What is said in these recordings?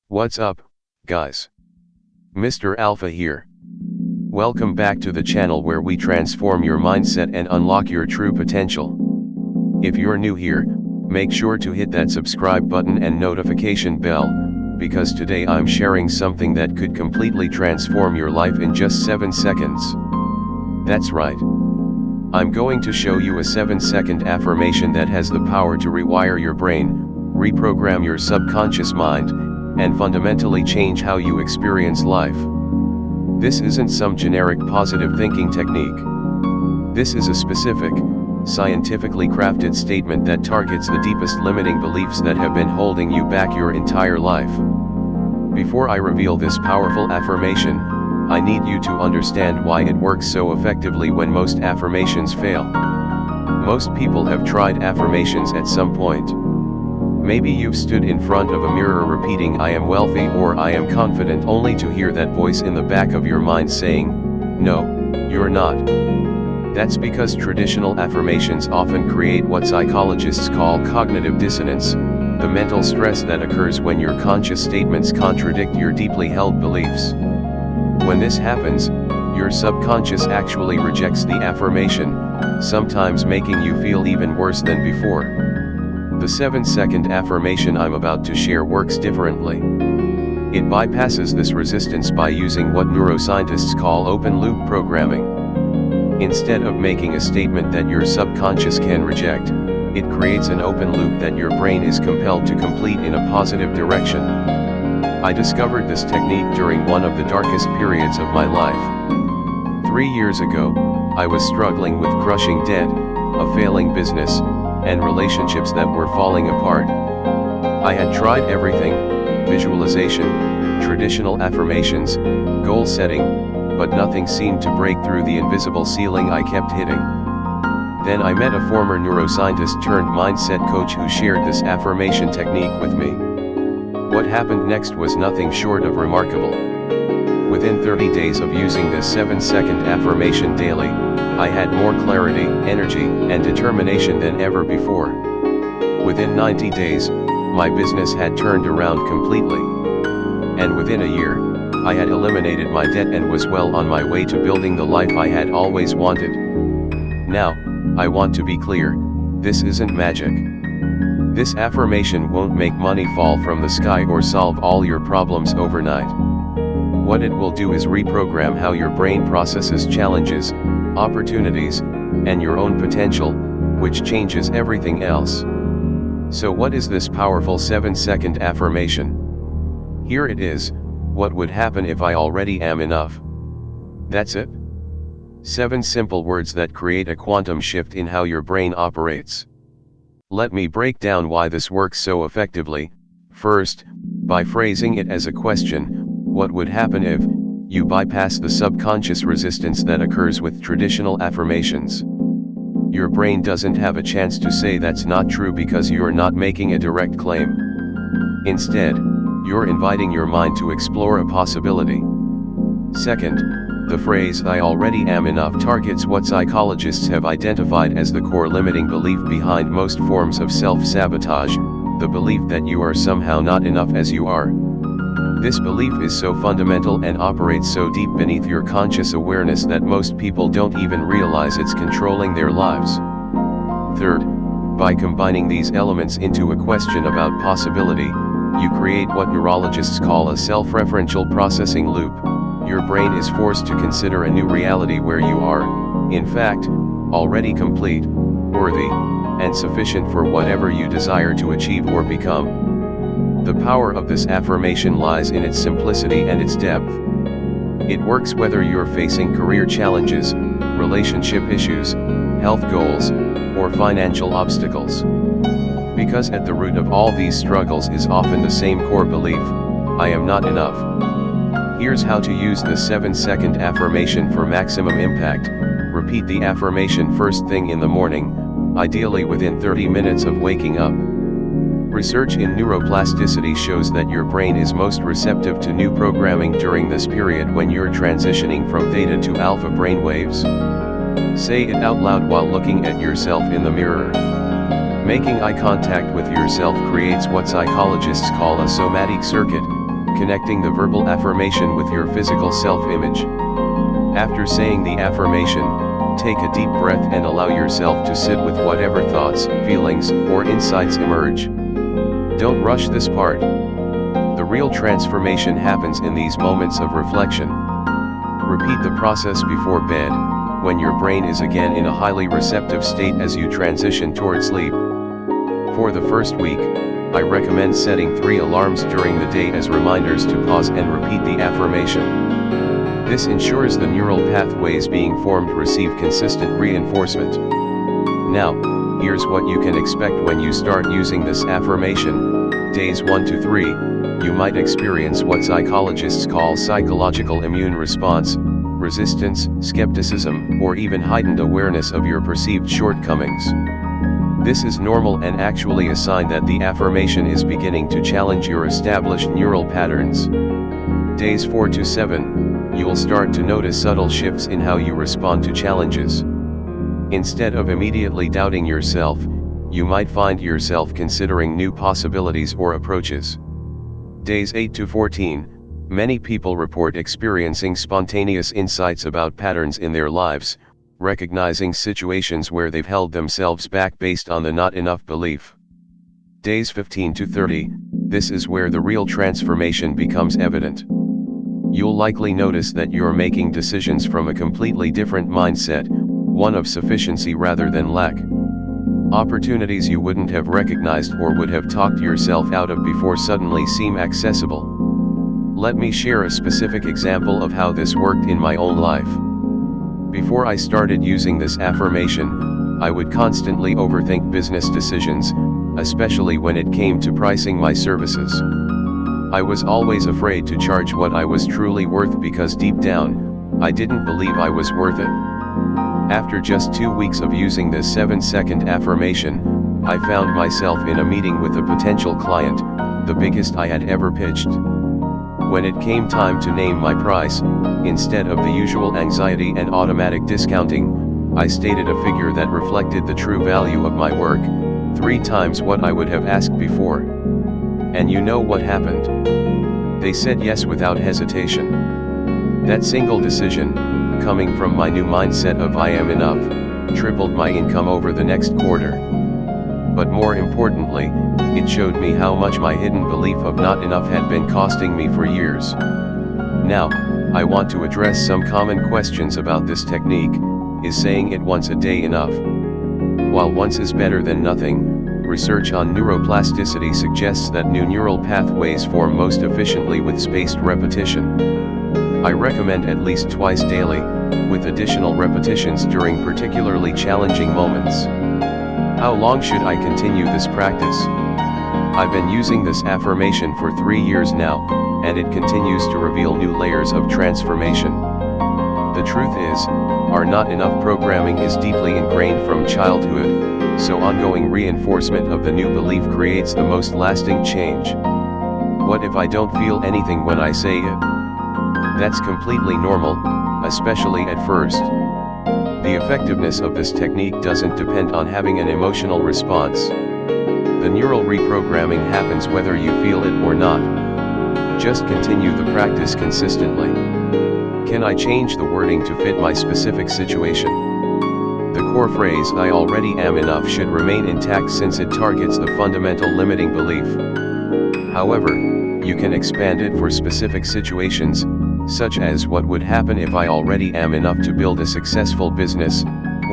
What's up, guys? Mr. Alpha here. Welcome back to the channel where we transform your mindset and unlock your true potential. If you're new here, make sure to hit that subscribe button and notification bell, because today I'm sharing something that could completely transform your life in just 7 seconds. That's right. I'm going to show you a 7-second affirmation that has the power to rewire your brain, reprogram your subconscious mind, and fundamentally change how you experience life. This isn't some generic positive thinking technique. This is a specific, scientifically crafted statement that targets the deepest limiting beliefs that have been holding you back your entire life. Before I reveal this powerful affirmation, I need you to understand why it works so effectively when most affirmations fail. Most people have tried affirmations at some point. Maybe you've stood in front of a mirror repeating "I am wealthy" or "I am confident" only to hear that voice in the back of your mind saying, "No, you're not." That's because traditional affirmations often create what psychologists call cognitive dissonance, the mental stress that occurs when your conscious statements contradict your deeply held beliefs. When this happens, your subconscious actually rejects the affirmation, sometimes making you feel even worse than before. The 7-second affirmation I'm about to share works differently. It bypasses this resistance by using what neuroscientists call open-loop programming. Instead of making a statement that your subconscious can reject, it creates an open loop that your brain is compelled to complete in a positive direction. I discovered this technique during one of the darkest periods of my life. 3 years ago, I was struggling with crushing debt, a failing business, and relationships that were falling apart. I had tried everything: visualization, traditional affirmations, goal setting, but nothing seemed to break through the invisible ceiling I kept hitting. Then I met a former neuroscientist turned mindset coach who shared this affirmation technique with me. What happened next was nothing short of remarkable. Within 30 days of using this 7-second affirmation daily, I had more clarity, energy, and determination than ever before. Within 90 days, my business had turned around completely. And within a year, I had eliminated my debt and was well on my way to building the life I had always wanted. Now, I want to be clear, this isn't magic. This affirmation won't make money fall from the sky or solve all your problems overnight. What it will do is reprogram how your brain processes challenges, opportunities, and your own potential, which changes everything else. So what is this powerful 7-second affirmation? Here it is: what would happen if I already am enough? That's it. 7 simple words that create a quantum shift in how your brain operates. Let me break down why this works so effectively. First, by phrasing it as a question: what would happen if you bypass the subconscious resistance that occurs with traditional affirmations? Your brain doesn't have a chance to say that's not true because you're not making a direct claim. Instead, you're inviting your mind to explore a possibility. Second, the phrase "I already am enough" targets what psychologists have identified as the core limiting belief behind most forms of self-sabotage, the belief that you are somehow not enough as you are. This belief is so fundamental and operates so deep beneath your conscious awareness that most people don't even realize it's controlling their lives. Third, by combining these elements into a question about possibility, you create what neurologists call a self-referential processing loop. Your brain is forced to consider a new reality where you are, in fact, already complete, worthy, and sufficient for whatever you desire to achieve or become. The power of this affirmation lies in its simplicity and its depth. It works whether you're facing career challenges, relationship issues, health goals, or financial obstacles. Because at the root of all these struggles is often the same core belief: I am not enough. Here's how to use the 7-second affirmation for maximum impact. Repeat the affirmation first thing in the morning, ideally within 30 minutes of waking up. Research in neuroplasticity shows that your brain is most receptive to new programming during this period when you're transitioning from theta to alpha brainwaves. Say it out loud while looking at yourself in the mirror. Making eye contact with yourself creates what psychologists call a somatic circuit, Connecting the verbal affirmation with your physical self-image. After saying the affirmation, take a deep breath and allow yourself to sit with whatever thoughts, feelings, or insights emerge. Don't rush this part. The real transformation happens in these moments of reflection. Repeat the process before bed, when your brain is again in a highly receptive state as you transition toward sleep. For the first week, I recommend setting 3 alarms during the day as reminders to pause and repeat the affirmation. This ensures the neural pathways being formed receive consistent reinforcement. Now, here's what you can expect when you start using this affirmation. Days 1 to 3, you might experience what psychologists call psychological immune response, resistance, skepticism, or even heightened awareness of your perceived shortcomings. This is normal and actually a sign that the affirmation is beginning to challenge your established neural patterns. Days 4 to 7, you'll start to notice subtle shifts in how you respond to challenges. Instead of immediately doubting yourself, you might find yourself considering new possibilities or approaches. Days 8 to 14, many people report experiencing spontaneous insights about patterns in their lives, recognizing situations where they've held themselves back based on the not enough belief. Days 15 to 30, this is where the real transformation becomes evident. You'll likely notice that you're making decisions from a completely different mindset, one of sufficiency rather than lack. Opportunities you wouldn't have recognized or would have talked yourself out of before suddenly seem accessible. Let me share a specific example of how this worked in my own life. Before I started using this affirmation, I would constantly overthink business decisions, especially when it came to pricing my services. I was always afraid to charge what I was truly worth because deep down, I didn't believe I was worth it. After just 2 weeks of using this 7-second affirmation, I found myself in a meeting with a potential client, the biggest I had ever pitched. When it came time to name my price, instead of the usual anxiety and automatic discounting, I stated a figure that reflected the true value of my work, 3 times what I would have asked before. And you know what happened? They said yes without hesitation. That single decision, coming from my new mindset of I am enough, tripled my income over the next quarter. But more importantly, it showed me how much my hidden belief of not enough had been costing me for years. Now, I want to address some common questions about this technique. Is saying it once a day enough? While once is better than nothing, research on neuroplasticity suggests that new neural pathways form most efficiently with spaced repetition. I recommend at least twice daily, with additional repetitions during particularly challenging moments. How long should I continue this practice? I've been using this affirmation for 3 years now, and it continues to reveal new layers of transformation. The truth is, our not enough programming is deeply ingrained from childhood, so ongoing reinforcement of the new belief creates the most lasting change. What if I don't feel anything when I say it? That's completely normal, especially at first. The effectiveness of this technique doesn't depend on having an emotional response. The neural reprogramming happens whether you feel it or not. Just continue the practice consistently. Can I change the wording to fit my specific situation? The core phrase I already am enough should remain intact since it targets the fundamental limiting belief. However, you can expand it for specific situations, such as what would happen if I already am enough to build a successful business,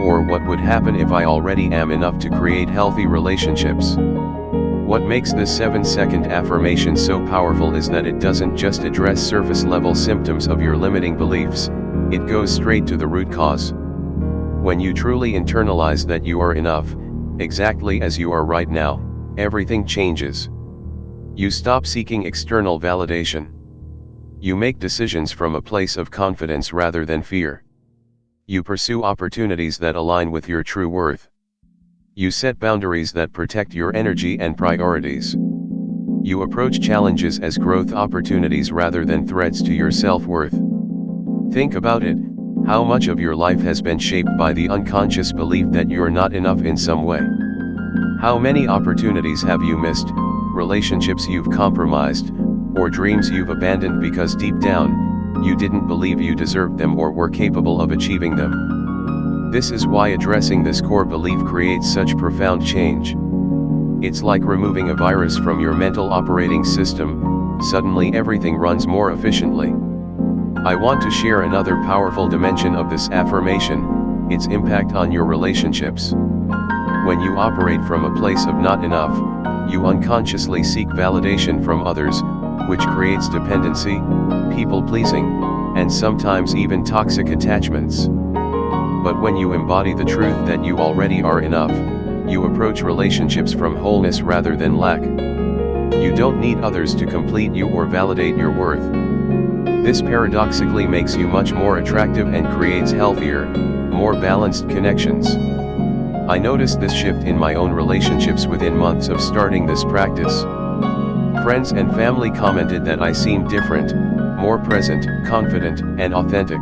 or what would happen if I already am enough to create healthy relationships. What makes this 7-second affirmation so powerful is that it doesn't just address surface-level symptoms of your limiting beliefs, it goes straight to the root cause. When you truly internalize that you are enough, exactly as you are right now, everything changes. You stop seeking external validation. You make decisions from a place of confidence rather than fear. You pursue opportunities that align with your true worth. You set boundaries that protect your energy and priorities. You approach challenges as growth opportunities rather than threats to your self-worth. Think about it, how much of your life has been shaped by the unconscious belief that you're not enough in some way? How many opportunities have you missed, relationships you've compromised, or dreams you've abandoned because deep down, you didn't believe you deserved them or were capable of achieving them. This is why addressing this core belief creates such profound change. It's like removing a virus from your mental operating system. Suddenly everything runs more efficiently. I want to share another powerful dimension of this affirmation, its impact on your relationships. When you operate from a place of not enough, you unconsciously seek validation from others, which creates dependency, people-pleasing, and sometimes even toxic attachments. But when you embody the truth that you already are enough, you approach relationships from wholeness rather than lack. You don't need others to complete you or validate your worth. This paradoxically makes you much more attractive and creates healthier, more balanced connections. I noticed this shift in my own relationships within months of starting this practice. Friends and family commented that I seemed different, more present, confident, and authentic.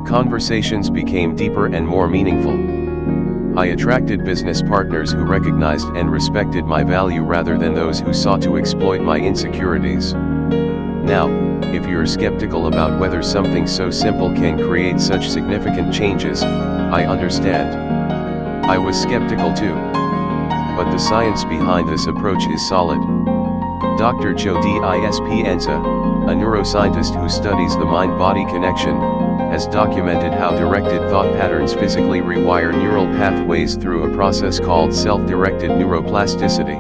Conversations became deeper and more meaningful. I attracted business partners who recognized and respected my value rather than those who sought to exploit my insecurities. Now, if you're skeptical about whether something so simple can create such significant changes, I understand. I was skeptical too. But the science behind this approach is solid. Dr. Joe Dispenza, a neuroscientist who studies the mind-body connection, has documented how directed thought patterns physically rewire neural pathways through a process called self-directed neuroplasticity.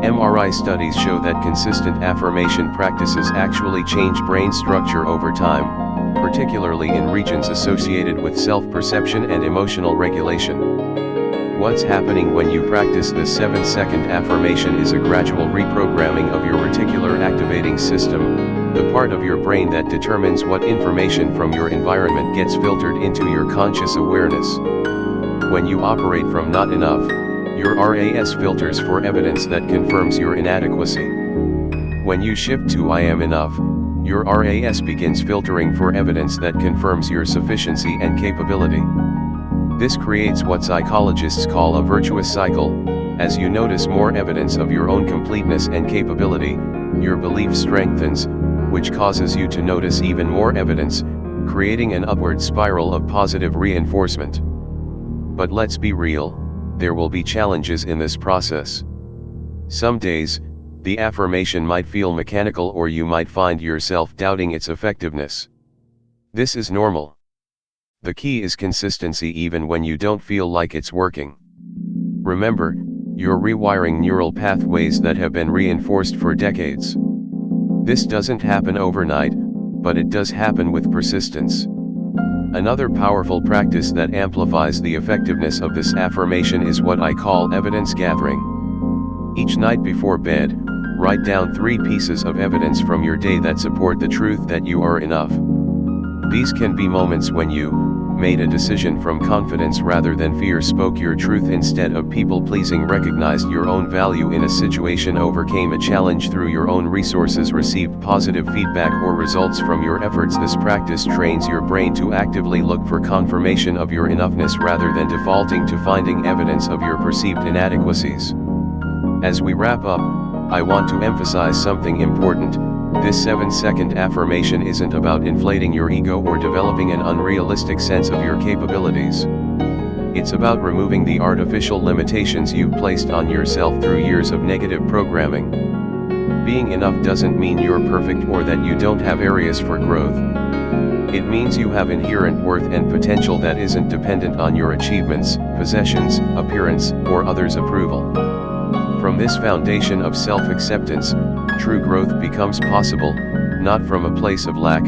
MRI studies show that consistent affirmation practices actually change brain structure over time, particularly in regions associated with self-perception and emotional regulation. What's happening when you practice the 7-second affirmation is a gradual reprogramming of your reticular activating system, the part of your brain that determines what information from your environment gets filtered into your conscious awareness. When you operate from not enough, your RAS filters for evidence that confirms your inadequacy. When you shift to I am enough, your RAS begins filtering for evidence that confirms your sufficiency and capability. This creates what psychologists call a virtuous cycle. As you notice more evidence of your own completeness and capability, your belief strengthens, which causes you to notice even more evidence, creating an upward spiral of positive reinforcement. But let's be real, there will be challenges in this process. Some days, the affirmation might feel mechanical or you might find yourself doubting its effectiveness. This is normal. The key is consistency even when you don't feel like it's working. Remember, you're rewiring neural pathways that have been reinforced for decades. This doesn't happen overnight, but it does happen with persistence. Another powerful practice that amplifies the effectiveness of this affirmation is what I call evidence gathering. Each night before bed, write down 3 pieces of evidence from your day that support the truth that you are enough. These can be moments when you made a decision from confidence rather than fear, spoke your truth instead of people-pleasing, recognized your own value in a situation, overcame a challenge through your own resources, received positive feedback or results from your efforts. This practice trains your brain to actively look for confirmation of your enoughness rather than defaulting to finding evidence of your perceived inadequacies. As we wrap up, I want to emphasize something important. This 7-second affirmation isn't about inflating your ego or developing an unrealistic sense of your capabilities. It's about removing the artificial limitations you've placed on yourself through years of negative programming. Being enough doesn't mean you're perfect or that you don't have areas for growth. It means you have inherent worth and potential that isn't dependent on your achievements, possessions, appearance, or others' approval. From this foundation of self-acceptance, true growth becomes possible, not from a place of lack,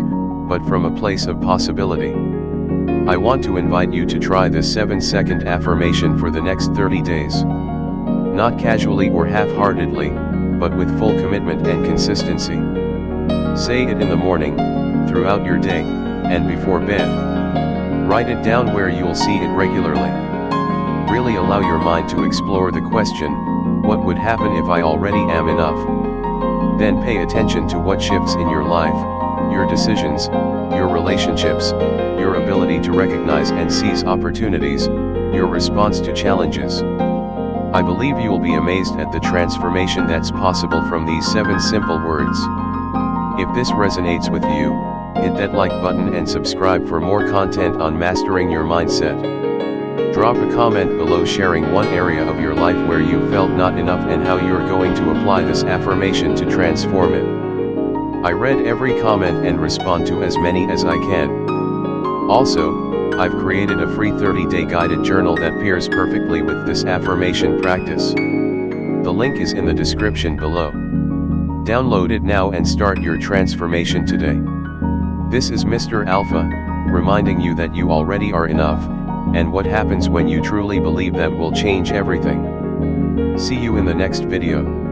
but from a place of possibility. I want to invite you to try this 7-second affirmation for the next 30 days. Not casually or half-heartedly, but with full commitment and consistency. Say it in the morning, throughout your day, and before bed. Write it down where you'll see it regularly. Really allow your mind to explore the question, what would happen if I already am enough? Then pay attention to what shifts in your life, your decisions, your relationships, your ability to recognize and seize opportunities, your response to challenges. I believe you'll be amazed at the transformation that's possible from these 7 simple words. If this resonates with you, hit that like button and subscribe for more content on mastering your mindset. Drop a comment below sharing one area of your life where you felt not enough and how you're going to apply this affirmation to transform it. I read every comment and respond to as many as I can. Also, I've created a free 30-day guided journal that pairs perfectly with this affirmation practice. The link is in the description below. Download it now and start your transformation today. This is Mr. Alpha, reminding you that you already are enough, and what happens when you truly believe that will change everything. See you in the next video.